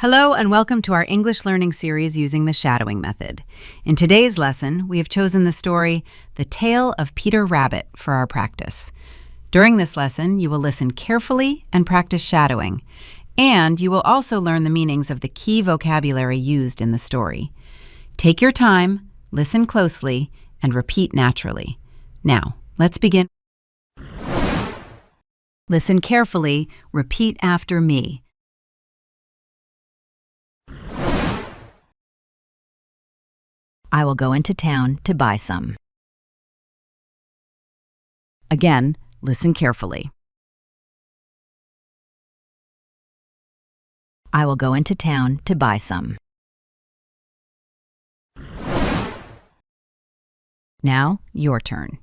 Hello and welcome to our English learning series using the shadowing method. In today's lesson, we have chosen the story, The Tale of Peter Rabbit, for our practice. During this lesson, you will listen carefully and practice shadowing, and you will also learn the meanings of the key vocabulary used in the story. Take your time, listen closely, and repeat naturally. Now, let's begin. Listen carefully, repeat after me. I will go into town to buy some. Again, listen carefully. I will go into town to buy some. Now, your turn.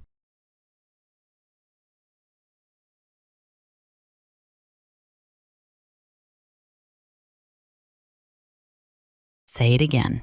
Say it again.